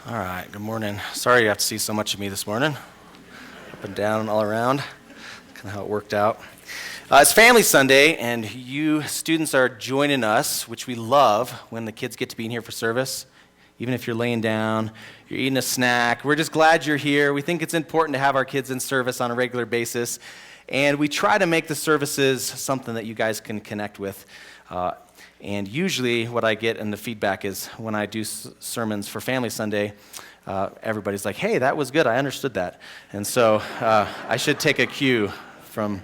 All right, good morning. Sorry you have to see so much of me this morning. Up and down and all around. Kind of how it worked out. It's Family Sunday, and you students are joining us, which we love when the kids get to be in here for service. Even if you're laying down, you're eating a snack, we're just glad you're here. We think it's important to have our kids in service on a regular basis, and we try to make the services something that you guys can connect with. And usually what I get in the feedback is when I do sermons for Family Sunday, everybody's like, hey, that was good, I understood that. And so I should take a cue from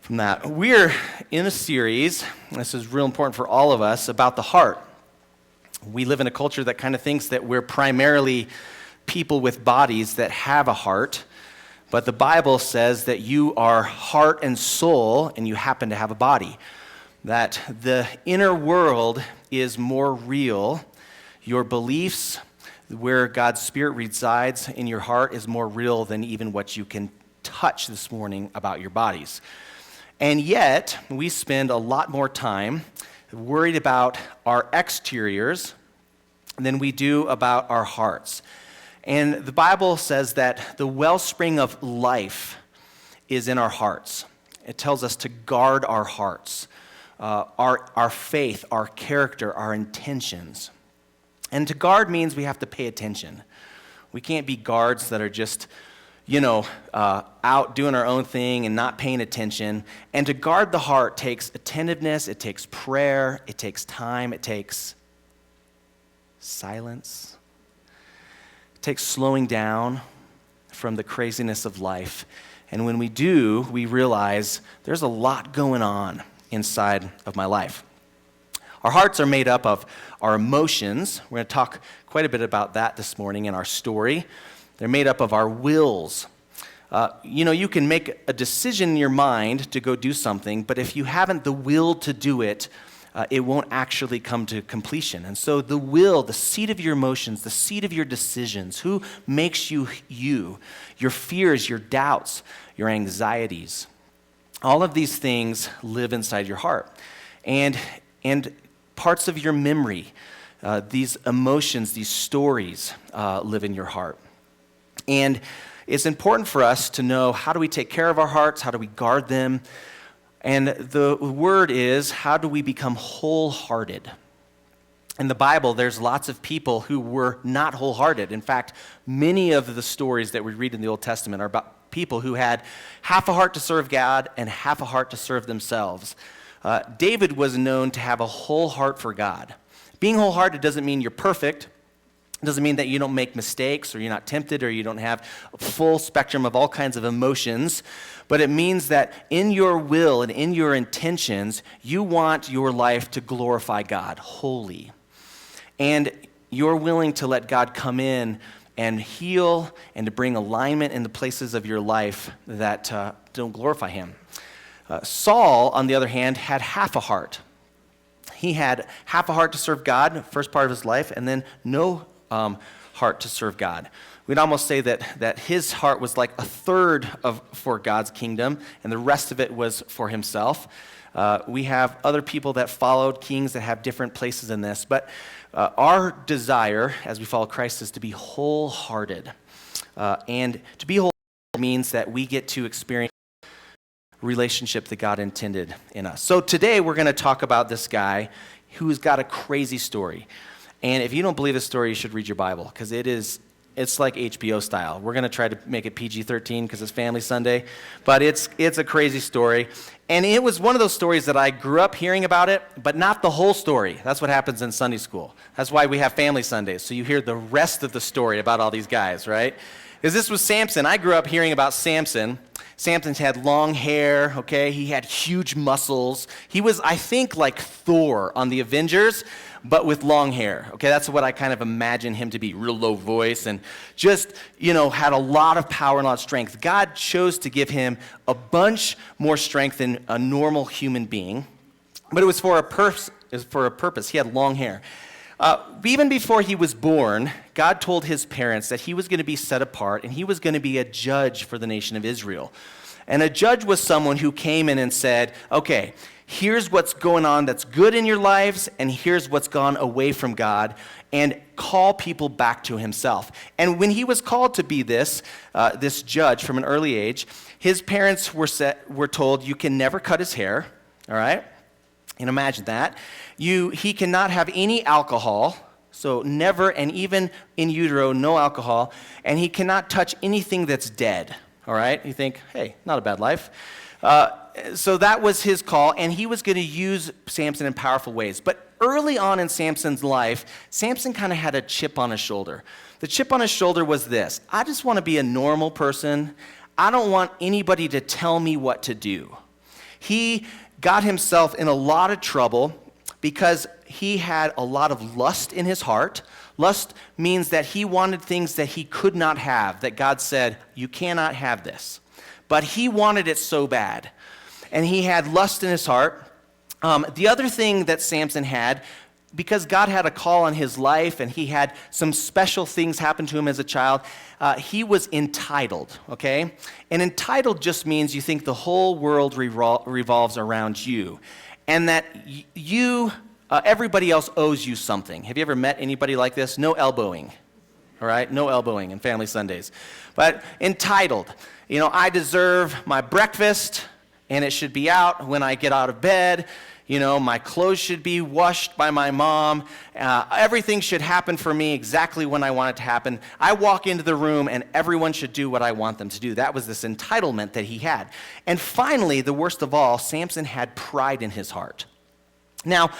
that. We're in a series, and this is real important for all of us, about the heart. We live in a culture that kind of thinks that we're primarily people with bodies that have a heart, but the Bible says that you are heart and soul, and you happen to have a body. That the inner world is more real. Your beliefs, where God's Spirit resides in your heart, is more real than even what you can touch this morning about your bodies. And yet, we spend a lot more time worried about our exteriors than we do about our hearts. And the Bible says that the wellspring of life is in our hearts. It tells us to guard our hearts. Our faith, our character, our intentions. And to guard means we have to pay attention. We can't be guards that are just, out doing our own thing and not paying attention. And to guard the heart takes attentiveness, it takes prayer, it takes time, it takes silence. It takes slowing down from the craziness of life. And when we do, we realize there's a lot going on inside of my life. Our hearts are made up of our emotions. We're going to talk quite a bit about that this morning in our story. They're made up of our wills. You can make a decision in your mind to go do something, but if you haven't the will to do it, it won't actually come to completion. And so the will, the seat of your emotions, the seat of your decisions, who makes you, your fears, your doubts, your anxieties, all of these things live inside your heart. And parts of your memory, these emotions, these stories live in your heart. And it's important for us to know, how do we take care of our hearts? How do we guard them? And the word is, how do we become wholehearted? In the Bible, there's lots of people who were not wholehearted. In fact, many of the stories that we read in the Old Testament are about people who had half a heart to serve God and half a heart to serve themselves. David was known to have a whole heart for God. Being wholehearted doesn't mean you're perfect. It doesn't mean that you don't make mistakes or you're not tempted or you don't have a full spectrum of all kinds of emotions. But it means that in your will and in your intentions, you want your life to glorify God wholly. And you're willing to let God come in and heal and to bring alignment in the places of your life that don't glorify him. Saul, on the other hand, had half a heart. He had half a heart to serve God, first part of his life, and then no heart to serve God. We'd almost say that his heart was like a third for God's kingdom, and the rest of it was for himself. We have other people that followed kings that have different places in this, but our desire as we follow Christ is to be wholehearted. And to be wholehearted means that we get to experience relationship that God intended in us. So today we're going to talk about this guy who's got a crazy story. And if you don't believe this story, you should read your Bible, because it's like HBO style. We're going to try to make it PG-13 because it's Family Sunday, but it's a crazy story. And it was one of those stories that I grew up hearing about it, but not the whole story. That's what happens in Sunday school. That's why we have Family Sundays, so you hear the rest of the story about all these guys, right? Because this was Sampson. I grew up hearing about Sampson. Sampson had long hair, okay? He had huge muscles. He was, I think, like Thor on the Avengers, but with long hair, okay? That's what I kind of imagine him to be, real low voice, and just, had a lot of power and a lot of strength. God chose to give him a bunch more strength than a normal human being, but it was for a purpose. He had long hair. Even before he was born, God told his parents that he was going to be set apart and he was going to be a judge for the nation of Israel. And a judge was someone who came in and said, okay, here's what's going on that's good in your lives, and here's what's gone away from God, and call people back to himself. And when he was called to be this judge from an early age, his parents were told, you can never cut his hair, all right? And imagine that. He cannot have any alcohol, so never, and even in utero, no alcohol, and he cannot touch anything that's dead, all right? You think, hey, not a bad life. So that was his call, and he was going to use Samson in powerful ways. But early on in Samson's life, Samson kind of had a chip on his shoulder. The chip on his shoulder was this: I just want to be a normal person. I don't want anybody to tell me what to do. He got himself in a lot of trouble because he had a lot of lust in his heart. Lust means that he wanted things that he could not have, that God said, you cannot have this. But he wanted it so bad. And he had lust in his heart. The other thing that Samson had, because God had a call on his life and he had some special things happen to him as a child, he was entitled, okay? And entitled just means you think the whole world revolves around you, and that everybody else owes you something. Have you ever met anybody like this? No elbowing, all right? No elbowing in family Sundays. But entitled, I deserve my breakfast, and it should be out when I get out of bed. My clothes should be washed by my mom. Everything should happen for me exactly when I want it to happen. I walk into the room, and everyone should do what I want them to do. That was this entitlement that he had. And finally, the worst of all, Samson had pride in his heart. Now,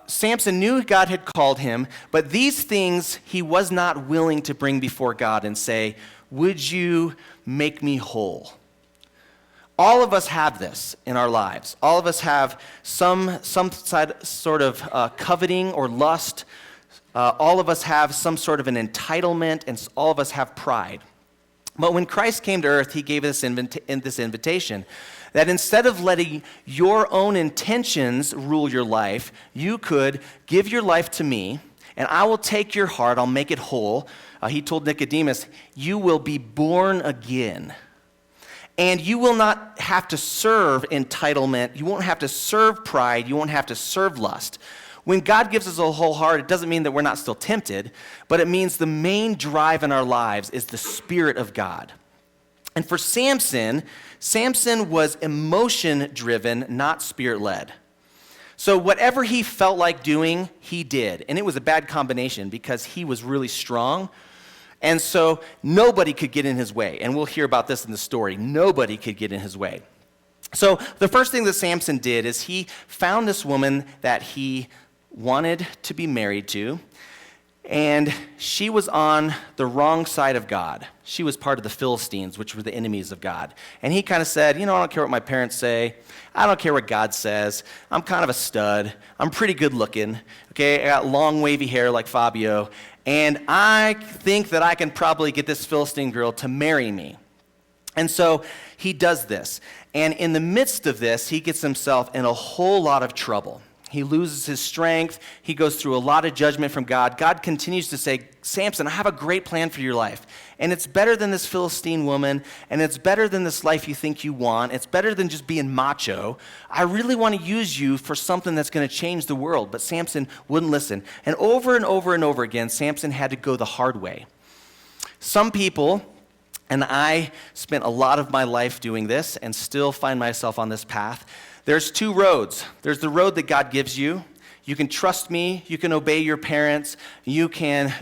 Samson knew God had called him, but these things he was not willing to bring before God and say, would you make me whole? All of us have this in our lives. All of us have some sort of coveting or lust. All of us have some sort of an entitlement, and all of us have pride. But when Christ came to earth, he gave us this invitation that instead of letting your own intentions rule your life, you could give your life to me, and I will take your heart, I'll make it whole. He told Nicodemus, you will be born again. And you will not have to serve entitlement. You won't have to serve pride. You won't have to serve lust. When God gives us a whole heart, it doesn't mean that we're not still tempted, but it means the main drive in our lives is the Spirit of God. And for Samson was emotion-driven, not Spirit-led. So whatever he felt like doing, he did. And it was a bad combination because he was really strong. And so nobody could get in his way. And we'll hear about this in the story. Nobody could get in his way. So the first thing that Samson did is he found this woman that he wanted to be married to. And she was on the wrong side of God. She was part of the Philistines, which were the enemies of God. And he kind of said, I don't care what my parents say. I don't care what God says. I'm kind of a stud. I'm pretty good looking. Okay, I got long wavy hair like Fabio. And I think that I can probably get this Philistine girl to marry me. And so he does this. And in the midst of this, he gets himself in a whole lot of trouble. He loses his strength. He goes through a lot of judgment from God. God continues to say, Samson, I have a great plan for your life. And it's better than this Philistine woman. And it's better than this life you think you want. It's better than just being macho. I really want to use you for something that's going to change the world. But Samson wouldn't listen. And over again, Samson had to go the hard way. Some people, and I spent a lot of my life doing this and still find myself on this path. There's two roads. There's the road that God gives you. You can trust me. You can obey your parents. You can,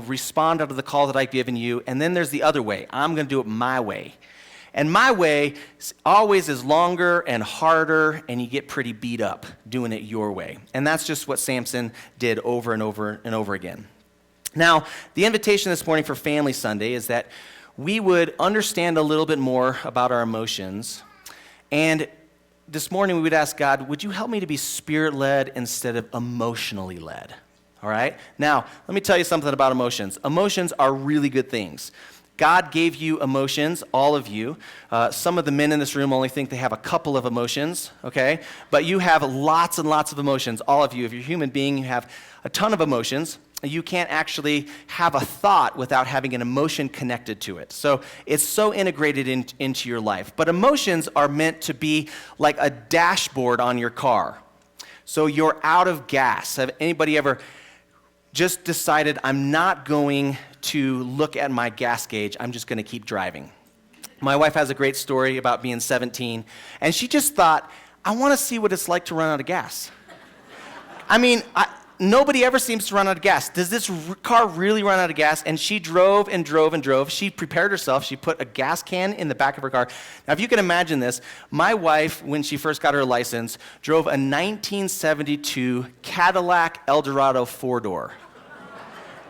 respond out of the call that I've given you. And then there's the other way. I'm going to do it my way. And my way always is longer and harder, and you get pretty beat up doing it your way. And that's just what Samson did over and over and over again. Now, the invitation this morning for Family Sunday is that we would understand a little bit more about our emotions. And this morning we would ask God, would you help me to be Spirit-led instead of emotionally led? All right? Now, let me tell you something about emotions. Emotions are really good things. God gave you emotions, all of you. Some of the men in this room only think they have a couple of emotions, okay? But you have lots and lots of emotions, all of you. If you're a human being, you have a ton of emotions. you can't actually have a thought without having an emotion connected to it. So it's so integrated into your life. But emotions are meant to be like a dashboard on your car. So you're out of gas. Have anybody ever just decided, I'm not going to look at my gas gauge, I'm just going to keep driving? My wife has a great story about being 17, and she just thought, I want to see what it's like to run out of gas. I mean, nobody ever seems to run out of gas. Does this car really run out of gas? And she drove and drove and drove. She prepared herself. She put a gas can in the back of her car. Now, if you can imagine this, my wife, when she first got her license, drove a 1972 Cadillac Eldorado four-door.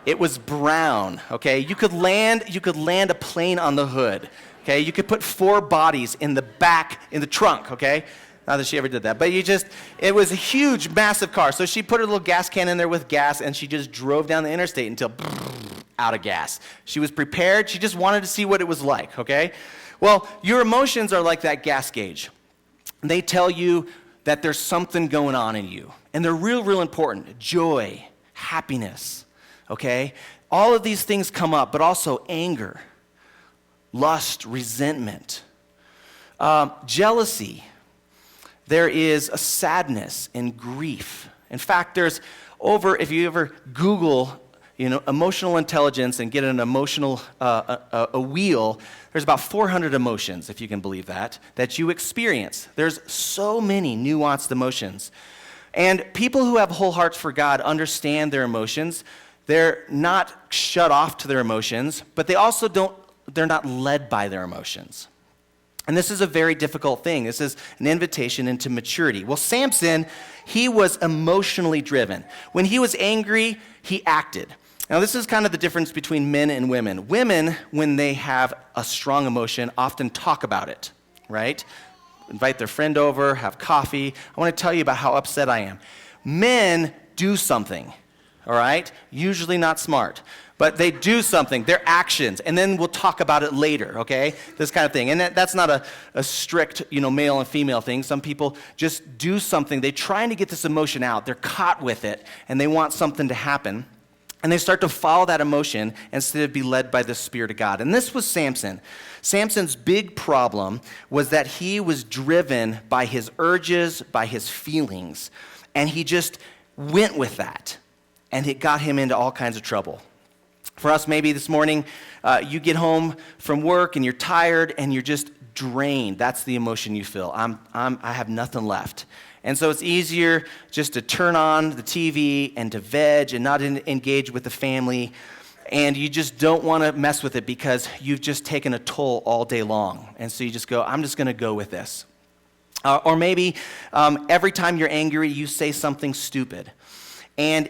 It was brown, okay? You could land a plane on the hood, okay? You could put 4 bodies in the back, in the trunk, okay? Not that she ever did that, but it was a huge, massive car. So she put her little gas can in there with gas, and she just drove down the interstate until out of gas. She was prepared. She just wanted to see what it was like, okay? Well, your emotions are like that gas gauge. They tell you that there's something going on in you, and they're real, real important. Joy, happiness, okay? All of these things come up, but also anger, lust, resentment, jealousy. There is a sadness and grief. In fact, if you ever Google, emotional intelligence and get an emotional, a wheel, there's about 400 emotions, if you can believe that you experience. There's so many nuanced emotions. And people who have whole hearts for God understand their emotions. They're not shut off to their emotions, but they're not led by their emotions. And this is a very difficult thing. This is an invitation into maturity. Well, Sampson, he was emotionally driven. When he was angry, he acted. Now, this is kind of the difference between men and women. Women, when they have a strong emotion, often talk about it, right? Invite their friend over, have coffee. I want to tell you about how upset I am. Men do something, all right? Usually not smart. But they do something, their actions, and then we'll talk about it later, okay? This kind of thing. And that's not a strict, male and female thing. Some people just do something. They're trying to get this emotion out. They're caught with it, and they want something to happen. And they start to follow that emotion instead of be led by the Spirit of God. And this was Samson. Samson's big problem was that he was driven by his urges, by his feelings, and he just went with that. And it got him into all kinds of trouble. For us, maybe this morning, you get home from work and you're tired and you're just drained. That's the emotion you feel. I have nothing left. And so it's easier just to turn on the TV and to veg and not engage with the family. And you just don't want to mess with it because you've just taken a toll all day long. And so you just go, I'm just going to go with this. Or maybe every time you're angry, you say something stupid. And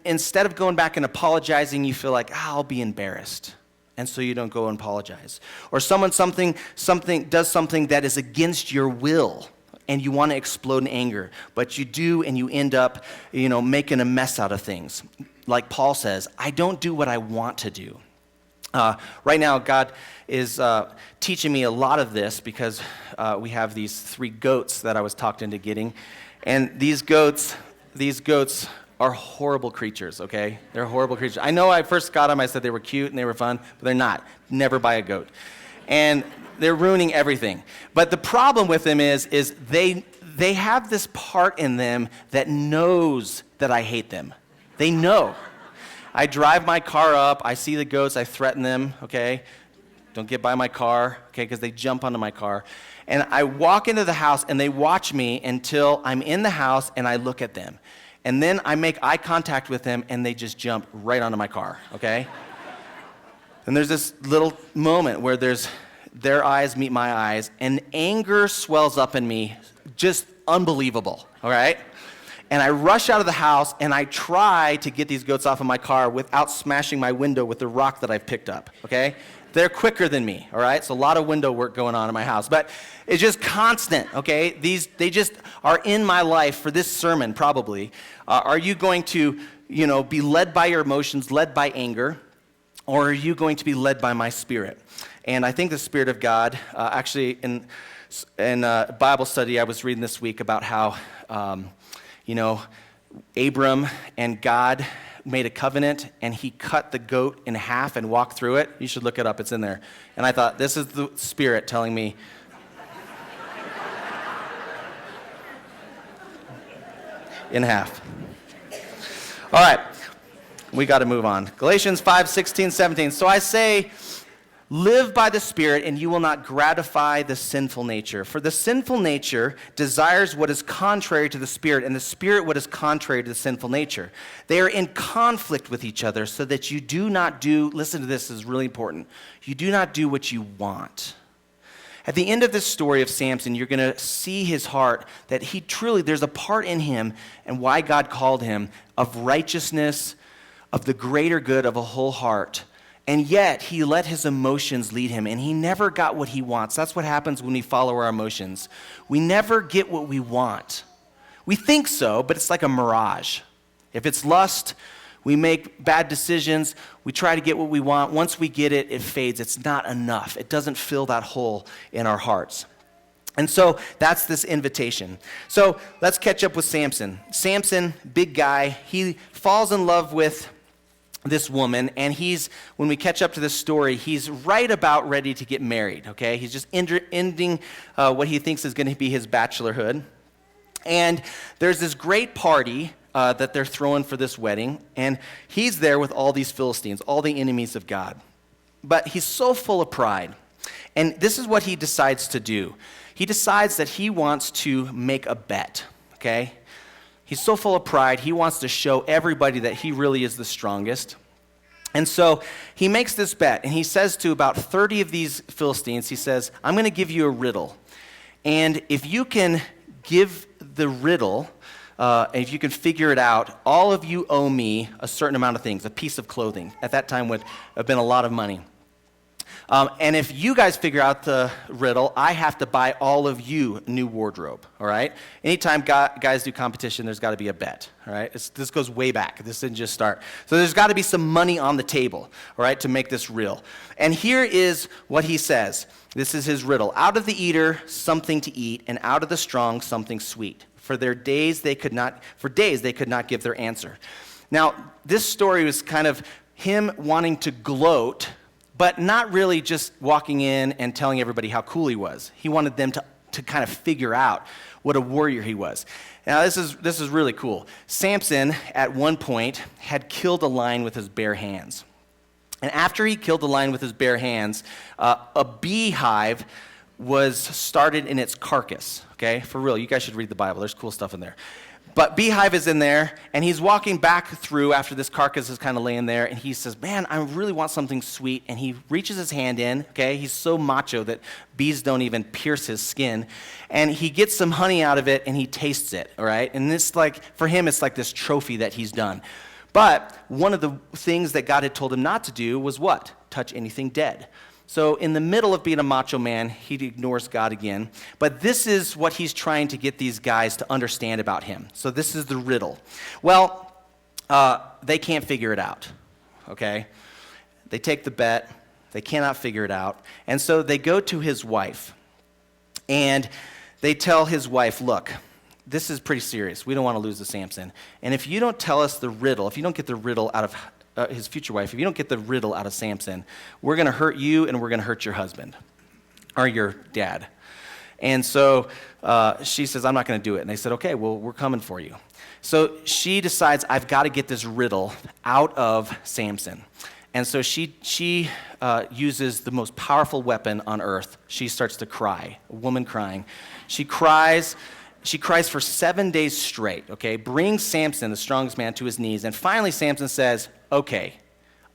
instead of going back and apologizing, you feel like, I'll be embarrassed. And so you don't go and apologize. Or someone does something that is against your will, and you want to explode in anger. But you do, and you end up, making a mess out of things. Like Paul says, I don't do what I want to do. Right now, God is teaching me a lot of this because we have these 3 goats that I was talked into getting. And these goats are horrible creatures, okay? They're horrible creatures. I know I first got them, I said they were cute and they were fun, but they're not. Never buy a goat. And they're ruining everything. But the problem with them is they have this part in them that knows that I hate them. They know. I drive my car up, I see the goats, I threaten them, okay? Don't get by my car, okay, because they jump onto my car. And I walk into the house and they watch me until I'm in the house and I look at them. And then I make eye contact with them, and they just jump right onto my car, okay? And there's this little moment where their eyes meet my eyes, and anger swells up in me, just unbelievable, all right? And I rush out of the house, and I try to get these goats off of my car without smashing my window with the rock that I've picked up, okay? They're quicker than me, all right? So a lot of window work going on in my house. But it's just constant, okay? They just are in my life for this sermon, probably. Are you going to, be led by your emotions, led by anger, or are you going to be led by my Spirit? And I think the Spirit of God, actually in Bible study I was reading this week about how, Abram and God made a covenant and he cut the goat in half and walked through it. You should look it up. It's in there. And I thought, this is the Spirit telling me. In half. All right. We got to move on. Galatians 5:16-17. So I say, live by the Spirit, and you will not gratify the sinful nature. For the sinful nature desires what is contrary to the Spirit, and the Spirit what is contrary to the sinful nature. They are in conflict with each other, so that you do not do, listen to this, this is really important, you do not do what you want. At the end of this story of Samson, you're going to see his heart, that he truly, there's a part in him, and why God called him, of righteousness, of the greater good of a whole heart. And yet, he let his emotions lead him, and he never got what he wants. That's what happens when we follow our emotions. We never get what we want. We think so, but it's like a mirage. If it's lust, we make bad decisions. We try to get what we want. Once we get it, it fades. It's not enough. It doesn't fill that hole in our hearts. And so that's this invitation. So let's catch up with Samson. Samson, big guy, he falls in love with this woman, and when we catch up to this story, he's right about ready to get married, okay? He's just ending what he thinks is going to be his bachelorhood. And there's this great party that they're throwing for this wedding, and he's there with all these Philistines, all the enemies of God. But he's so full of pride, and this is what he decides to do. He decides that he wants to make a bet, okay? He's so full of pride, he wants to show everybody that he really is the strongest. And so he makes this bet, and he says to about 30 of these Philistines, he says, I'm going to give you a riddle. And if you can give the riddle, if you can figure it out, all of you owe me a certain amount of things, a piece of clothing. At that time would have been a lot of money. And if you guys figure out the riddle, I have to buy all of you new wardrobe, all right? Anytime guys do competition, there's got to be a bet, all right? This goes way back. This didn't just start. So there's got to be some money on the table, all right, to make this real. And here is what he says. This is his riddle. Out of the eater, something to eat, and out of the strong, something sweet. For days they could not give their answer. Now, this story was kind of him wanting to gloat, but not really just walking in and telling everybody how cool he was. He wanted them to kind of figure out what a warrior he was. Now, this is really cool. Samson, at one point, had killed a lion with his bare hands. And after he killed the lion with his bare hands, a beehive was started in its carcass, okay? For real, you guys should read the Bible. There's cool stuff in there. But beehive is in there, and he's walking back through after this carcass is kind of laying there, and he says, man, I really want something sweet. And he reaches his hand in, okay? He's so macho that bees don't even pierce his skin. And he gets some honey out of it, and he tastes it, all right? And this, for him, it's like this trophy that he's done. But one of the things that God had told him not to do was what? Touch anything dead. So in the middle of being a macho man, he ignores God again. But this is what he's trying to get these guys to understand about him. So this is the riddle. Well, they can't figure it out, okay? They take the bet. They cannot figure it out. And so they go to his wife. And they tell his wife, look, this is pretty serious. We don't want to lose to Samson. And if you don't tell us the riddle, if you don't get the riddle out of his future wife, if you don't get the riddle out of Samson, we're going to hurt you and we're going to hurt your husband or your dad. And so she says, I'm not going to do it. And they said, okay, well, we're coming for you. So she decides, I've got to get this riddle out of Samson. And so she uses the most powerful weapon on earth. She starts to cry, a woman crying. She cries for 7 days straight, okay? Brings Samson, the strongest man, to his knees. And finally, Samson says, okay,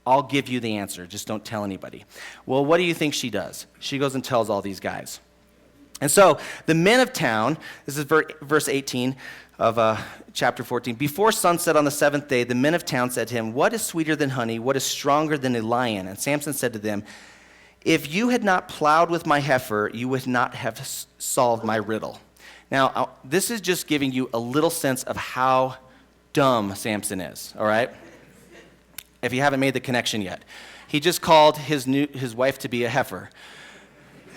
I'll give you the answer. Just don't tell anybody. Well, what do you think she does? She goes and tells all these guys. And so the men of town, this is verse 18 of chapter 14. Before sunset on the seventh day, the men of town said to him, what is sweeter than honey? What is stronger than a lion? And Samson said to them, if you had not plowed with my heifer, you would not have solved my riddle. Now, this is just giving you a little sense of how dumb Samson is, all right? If you haven't made the connection yet. He just called his wife to be a heifer.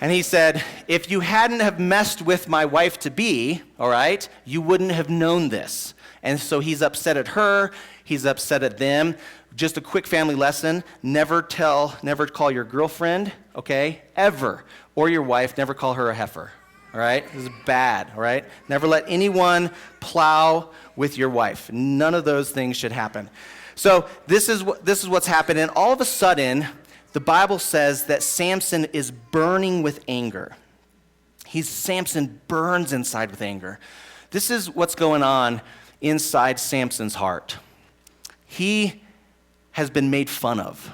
And he said, if you hadn't have messed with my wife-to-be, all right, you wouldn't have known this. And so he's upset at her, he's upset at them. Just a quick family lesson, never call your girlfriend, okay, ever, or your wife, never call her a heifer, all right? This is bad, all right? Never let anyone plow with your wife. None of those things should happen. So this is what's happened, and all of a sudden, the Bible says that Samson is burning with anger. Samson burns inside with anger. This is what's going on inside Samson's heart. He has been made fun of.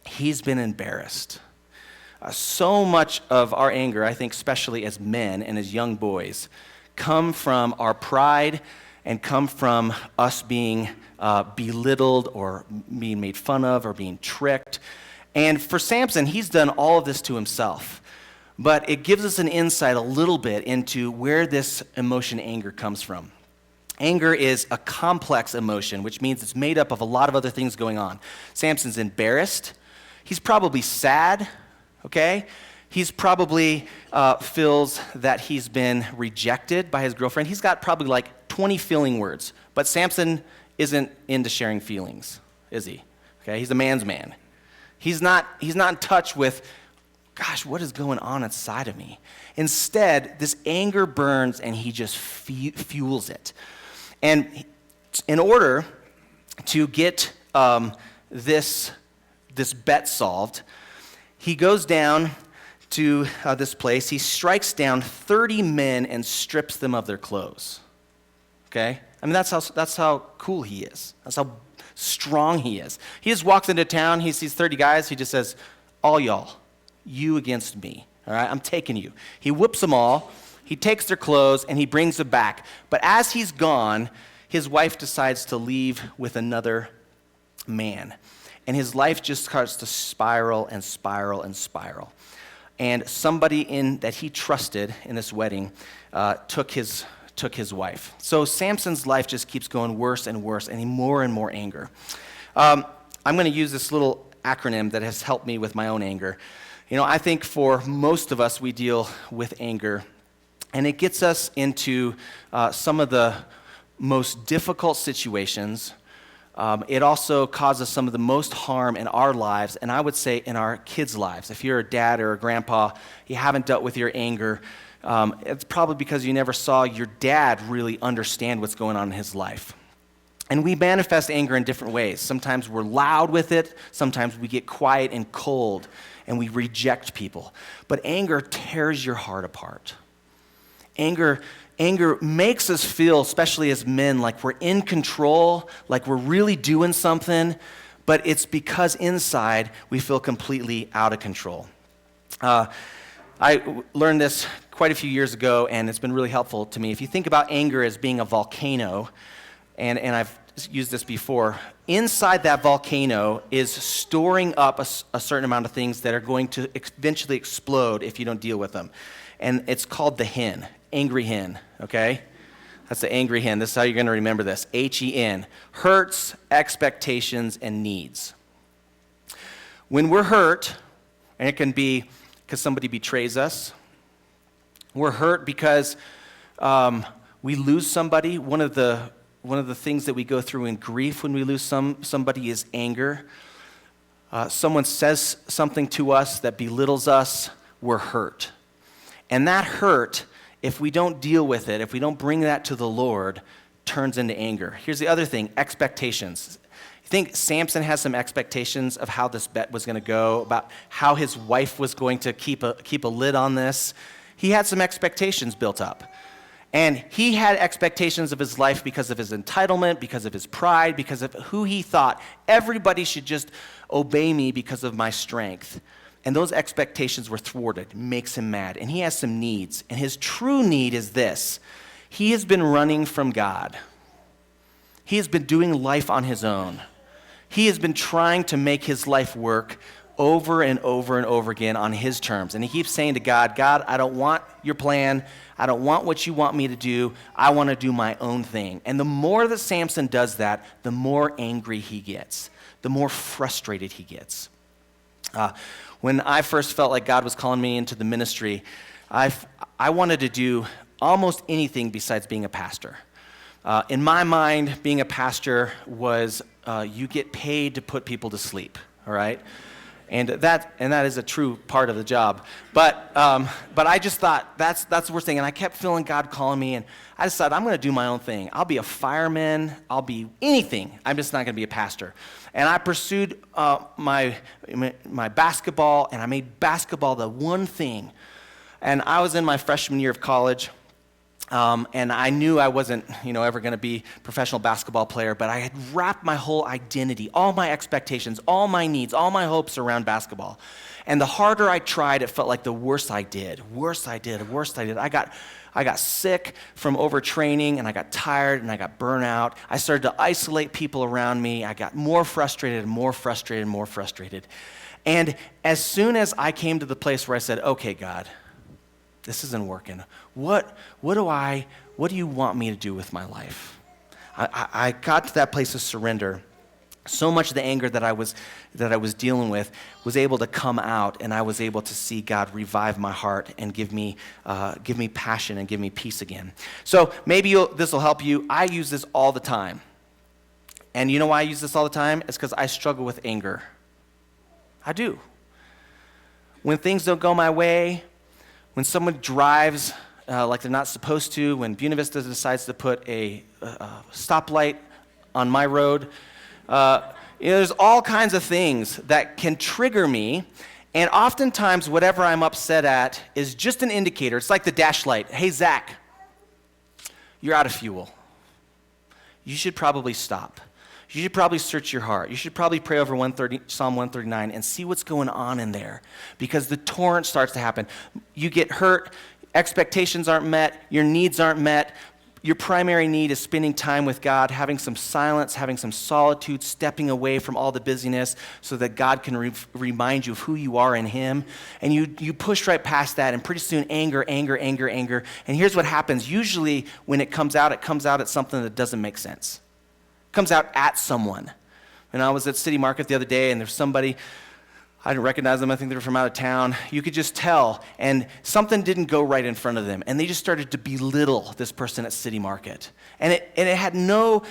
He's been embarrassed. So much of our anger, I think especially as men and as young boys, come from our pride and come from us being belittled or being made fun of or being tricked. And for Samson, he's done all of this to himself. But it gives us an insight a little bit into where this emotion, anger, comes from. Anger is a complex emotion, which means it's made up of a lot of other things going on. Samson's embarrassed. He's probably sad, okay? He's probably feels that he's been rejected by his girlfriend. He's got probably like 20 feeling words. But Samson isn't into sharing feelings, is he? Okay, he's a man's man. He's not in touch with, gosh, what is going on inside of me? Instead, this anger burns and he just fuels it. And in order to get this bet solved, he goes down to this place. He strikes down 30 men and strips them of their clothes. Okay? I mean, that's how cool he is. That's how strong he is. He just walks into town. He sees 30 guys. He just says, all y'all, you against me. All right? I'm taking you. He whoops them all. He takes their clothes and he brings them back. But as he's gone, his wife decides to leave with another man. And his life just starts to spiral and spiral and spiral. And somebody that he trusted in this wedding took his wife. So Samson's life just keeps going worse and worse, and more anger. I'm going to use this little acronym that has helped me with my own anger. You know, I think for most of us, we deal with anger, and it gets us into some of the most difficult situations. It also causes some of the most harm in our lives, and I would say in our kids' lives. If you're a dad or a grandpa, you haven't dealt with your anger, it's probably because you never saw your dad really understand what's going on in his life. And we manifest anger in different ways. Sometimes we're loud with it. Sometimes we get quiet and cold, and we reject people. But anger tears your heart apart. Anger makes us feel, especially as men, like we're in control, like we're really doing something, but it's because inside we feel completely out of control. I learned this quite a few years ago, and it's been really helpful to me. If you think about anger as being a volcano, and I've used this before, inside that volcano is storing up a certain amount of things that are going to eventually explode if you don't deal with them. And it's called the hen. Angry hen, okay? That's the angry hen. This is how you're going to remember this. H-E-N. Hurts, expectations, and needs. When we're hurt, and it can be because somebody betrays us, we're hurt because we lose somebody. One of the things that we go through in grief when we lose somebody is anger. Someone says something to us that belittles us, we're hurt. And that hurt, if we don't deal with it, if we don't bring that to the Lord, turns into anger. Here's the other thing, expectations. You think Samson has some expectations of how this bet was going to go, about how his wife was going to keep a lid on this? He had some expectations built up. And he had expectations of his life because of his entitlement, because of his pride, because of who he thought. Everybody should just obey me because of my strength. And those expectations were thwarted. It makes him mad. And he has some needs. And his true need is this. He has been running from God. He has been doing life on his own. He has been trying to make his life work over and over and over again on his terms. And he keeps saying to God, God, I don't want your plan. I don't want what you want me to do. I want to do my own thing. And the more that Samson does that, the more angry he gets, the more frustrated he gets. When I first felt like God was calling me into the ministry, I wanted to do almost anything besides being a pastor. In my mind, being a pastor was you get paid to put people to sleep, all right? And that is a true part of the job. But I just thought that's the worst thing. And I kept feeling God calling me, and I decided I'm going to do my own thing. I'll be a fireman. I'll be anything. I'm just not going to be a pastor. And I pursued my basketball, and I made basketball the one thing. And I was in my freshman year of college. And I knew I wasn't, ever going to be a professional basketball player, but I had wrapped my whole identity, all my expectations, all my needs, all my hopes around basketball. And the harder I tried, it felt like the worse I did. I got sick from overtraining, and I got tired, and I got burnout. I started to isolate people around me. I got more frustrated. And as soon as I came to the place where I said, okay, God, this isn't working. What do you want me to do with my life? I got to that place of surrender. So much of the anger that I was dealing with was able to come out, and I was able to see God revive my heart and give me passion and give me peace again. So maybe this will help you. I use this all the time. And you know why I use this all the time? It's because I struggle with anger. I do. When things don't go my way, when someone drives like they're not supposed to, when Buena Vista decides to put a stoplight on my road, there's all kinds of things that can trigger me, and oftentimes whatever I'm upset at is just an indicator. It's like the dash light. Hey, Zach, you're out of fuel. You should probably stop. You should probably search your heart. You should probably pray over Psalm 139 and see what's going on in there, because the torrent starts to happen. You get hurt, expectations aren't met, your needs aren't met. Your primary need is spending time with God, having some silence, having some solitude, stepping away from all the busyness so that God can remind you of who you are in Him. And you push right past that, and pretty soon anger. And here's what happens. Usually when it comes out at something that doesn't make sense. Comes out at someone. And I was at City Market the other day, and there's somebody, I didn't recognize them, I think they were from out of town. You could just tell, and something didn't go right in front of them, and they just started to belittle this person at City Market. And it had no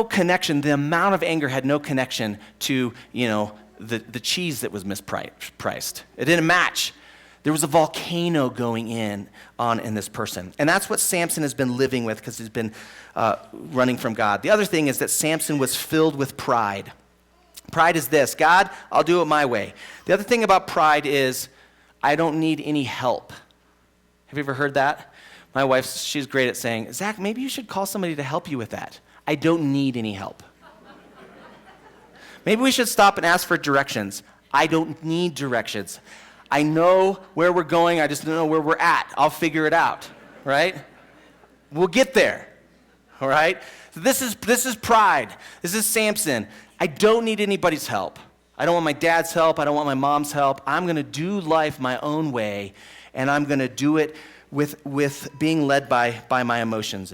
connection. The amount of anger had no connection to, the cheese that was mispriced. It didn't match. There was a volcano going on in this person. And that's what Sampson has been living with, because he's been running from God. The other thing is that Sampson was filled with pride. Pride is this: God, I'll do it my way. The other thing about pride is I don't need any help. Have you ever heard that? My wife, she's great at saying, Zach, maybe you should call somebody to help you with that. I don't need any help. Maybe we should stop and ask for directions. I don't need directions. I know where we're going, I just don't know where we're at. I'll figure it out, right? We'll get there, all right? So this is pride. This is Sampson. I don't need anybody's help. I don't want my dad's help. I don't want my mom's help. I'm going to do life my own way, and I'm going to do it with being led by my emotions.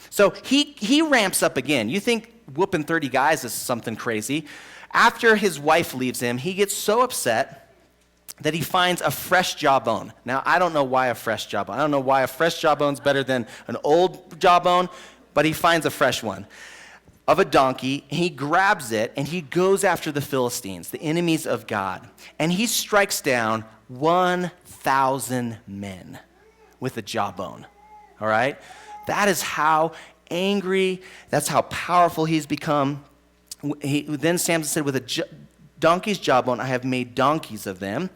So he ramps up again. You think whooping 30 guys is something crazy. After his wife leaves him, he gets so upset that he finds a fresh jawbone. Now, I don't know why a fresh jawbone. I don't know why a fresh jawbone's better than an old jawbone, but he finds a fresh one of a donkey. He grabs it, and he goes after the Philistines, the enemies of God. And he strikes down 1,000 men with a jawbone, all right? That is how angry, that's how powerful he's become. Then Samson said, with a donkey's jawbone, I have made donkeys of them.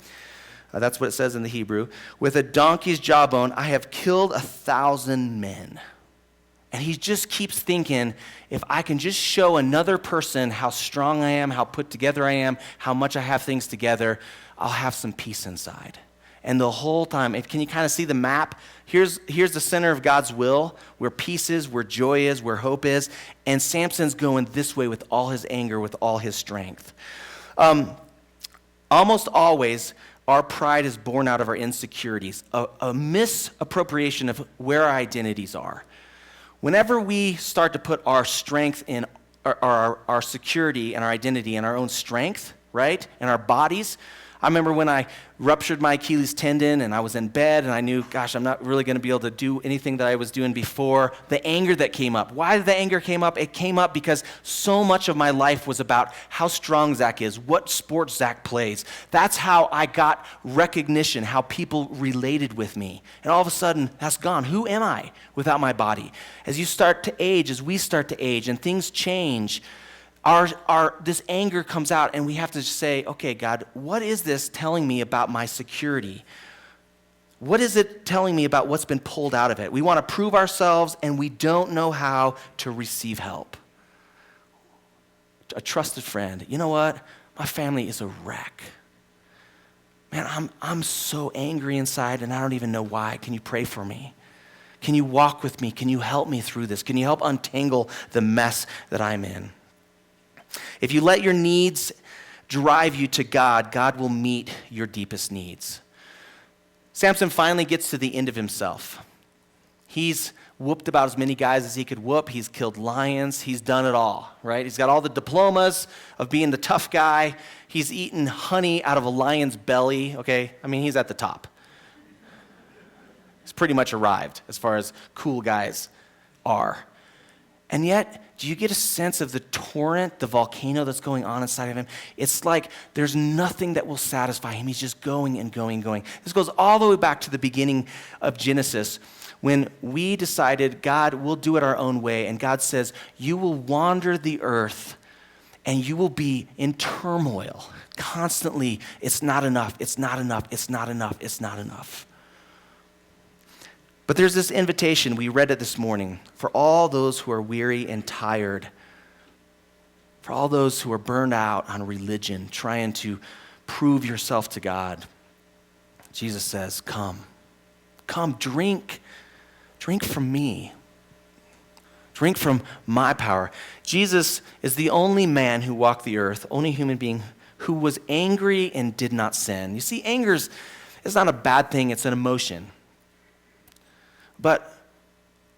That's what it says in the Hebrew. With a donkey's jawbone, I have killed 1,000 men. And he just keeps thinking, if I can just show another person how strong I am, how put together I am, how much I have things together, I'll have some peace inside. And the whole time, can you kind of see the map? Here's the center of God's will, where peace is, where joy is, where hope is. And Samson's going this way with all his anger, with all his strength. Almost always, our pride is born out of our insecurities, a misappropriation of where our identities are. Whenever we start to put our strength in our security and our identity in our own strength, right, and our bodies, I remember when I ruptured my Achilles tendon and I was in bed and I knew, gosh, I'm not really going to be able to do anything that I was doing before. The anger that came up. Why did the anger came up? It came up because so much of my life was about how strong Zach is, what sport Zach plays. That's how I got recognition, how people related with me. And all of a sudden, that's gone. Who am I without my body? As you start to age, as we start to age and things change, this anger comes out, and we have to say, okay, God, what is this telling me about my security? What is it telling me about what's been pulled out of it? We want to prove ourselves, and we don't know how to receive help. A trusted friend, you know what? My family is a wreck. Man, I'm so angry inside, and I don't even know why. Can you pray for me? Can you walk with me? Can you help me through this? Can you help untangle the mess that I'm in? If you let your needs drive you to God, God will meet your deepest needs. Sampson finally gets to the end of himself. He's whooped about as many guys as he could whoop. He's killed lions. He's done it all, right? He's got all the diplomas of being the tough guy. He's eaten honey out of a lion's belly, okay? I mean, he's at the top. He's pretty much arrived as far as cool guys are. And yet, do you get a sense of the torrent, the volcano that's going on inside of him? It's like there's nothing that will satisfy him. He's just going and going and going. This goes all the way back to the beginning of Genesis when we decided, God, we'll do it our own way. And God says, you will wander the earth and you will be in turmoil constantly. It's not enough. It's not enough. It's not enough. It's not enough. But there's this invitation, we read it this morning, for all those who are weary and tired, for all those who are burned out on religion, trying to prove yourself to God. Jesus says, come, drink from me. Drink from my power. Jesus is the only man who walked the earth, only human being who was angry and did not sin. You see, anger is not a bad thing, it's an emotion. But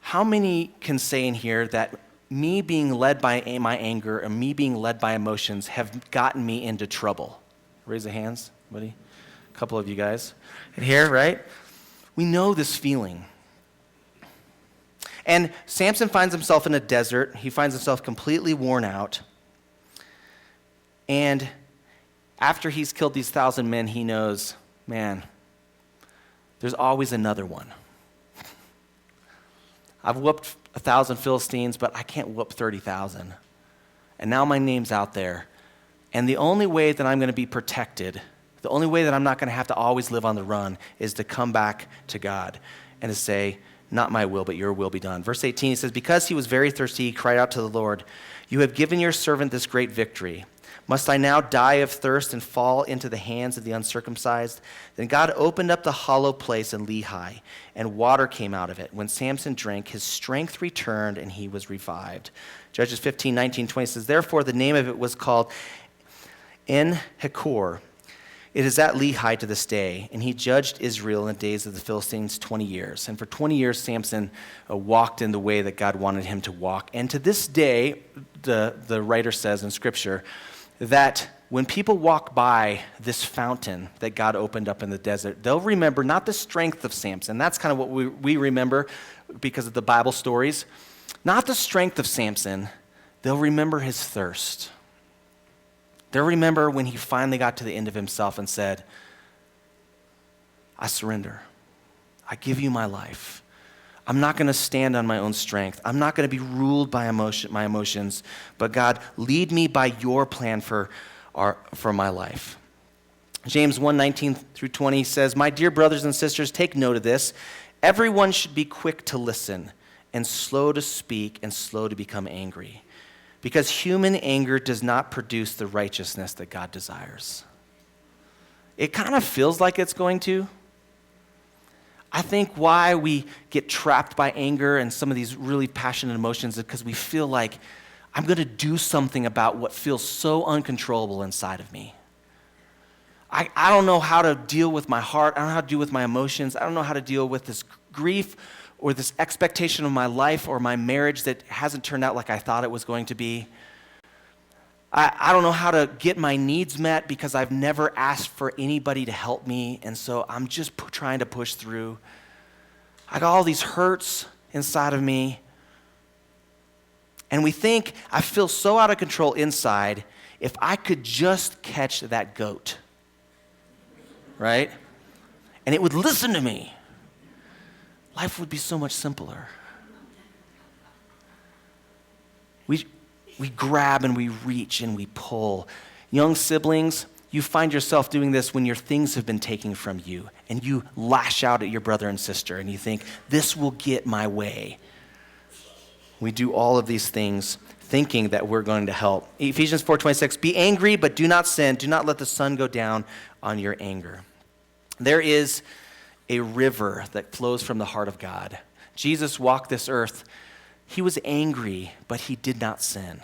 how many can say in here that me being led by my anger and me being led by emotions have gotten me into trouble? Raise the hands, buddy. A couple of you guys in here, right? We know this feeling. And Sampson finds himself in a desert. He finds himself completely worn out. And after he's killed these 1,000 men, he knows, man, there's always another one. I've whooped 1,000 Philistines, but I can't whoop 30,000. And now my name's out there. And the only way that I'm going to be protected, the only way that I'm not going to have to always live on the run is to come back to God and to say, not my will, but your will be done. Verse 18, he says, because he was very thirsty, he cried out to the Lord, you have given your servant this great victory. Must I now die of thirst and fall into the hands of the uncircumcised? Then God opened up the hollow place in Lehi, and water came out of it. When Samson drank, his strength returned, and he was revived. Judges 15, 19, 20 says, therefore the name of it was called En-Hekor. It is at Lehi to this day, and he judged Israel in the days of the Philistines 20 years. And for 20 years, Samson walked in the way that God wanted him to walk. And to this day, the writer says in Scripture, that when people walk by this fountain that God opened up in the desert, they'll remember not the strength of Samson. That's kind of what we remember because of the Bible stories. Not the strength of Samson. They'll remember his thirst. They'll remember when he finally got to the end of himself and said, I surrender. I give you my life. I'm not going to stand on my own strength. I'm not going to be ruled by my emotions, but God, lead me by your plan for my life. James 1:19 through 20 says, my dear brothers and sisters, take note of this. Everyone should be quick to listen and slow to speak and slow to become angry, because human anger does not produce the righteousness that God desires. It kind of feels like it's going to. I think why we get trapped by anger and some of these really passionate emotions is because we feel like I'm going to do something about what feels so uncontrollable inside of me. I don't know how to deal with my heart. I don't know how to deal with my emotions. I don't know how to deal with this grief or this expectation of my life or my marriage that hasn't turned out like I thought it was going to be. I don't know how to get my needs met because I've never asked for anybody to help me, and so I'm just trying to push through. I got all these hurts inside of me. And we think, I feel so out of control inside, if I could just catch that goat, right? And it would listen to me, life would be so much simpler. We grab and we reach and we pull. Young siblings, you find yourself doing this when your things have been taken from you, and you lash out at your brother and sister, and you think, this will get my way. We do all of these things thinking that we're going to help. Ephesians 4:26, be angry, but do not sin. Do not let the sun go down on your anger. There is a river that flows from the heart of God. Jesus walked this earth. He was angry, but he did not sin.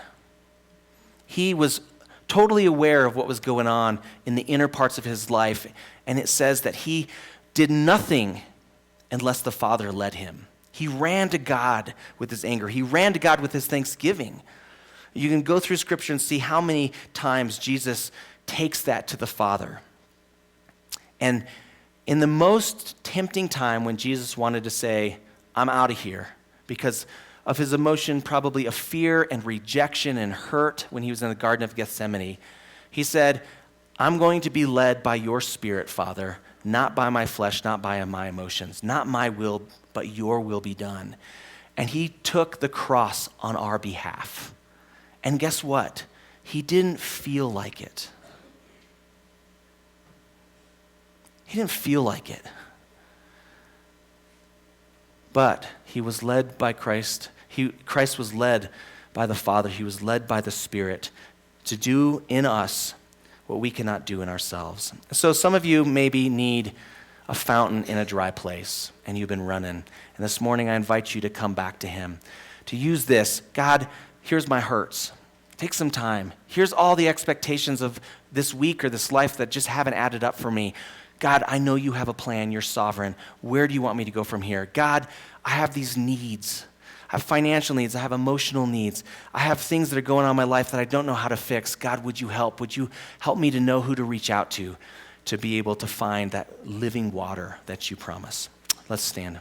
He was totally aware of what was going on in the inner parts of his life, and it says that he did nothing unless the Father led him. He ran to God with his anger. He ran to God with his thanksgiving. You can go through Scripture and see how many times Jesus takes that to the Father. And in the most tempting time when Jesus wanted to say, I'm out of here, because of his emotion probably of fear and rejection and hurt when he was in the Garden of Gethsemane, he said, I'm going to be led by your Spirit, Father, not by my flesh, not by my emotions, not my will, but your will be done. And he took the cross on our behalf. And guess what? He didn't feel like it. He didn't feel like it. But he was led by Christ. Christ was led by the Father. He was led by the Spirit to do in us what we cannot do in ourselves. So some of you maybe need a fountain in a dry place, and you've been running. And this morning I invite you to come back to him, to use this. God, here's my hurts. Take some time. Here's all the expectations of this week or this life that just haven't added up for me. God, I know you have a plan. You're sovereign. Where do you want me to go from here? God, I have these needs. I have financial needs. I have emotional needs. I have things that are going on in my life that I don't know how to fix. God, would you help? Would you help me to know who to reach out to be able to find that living water that you promise? Let's stand.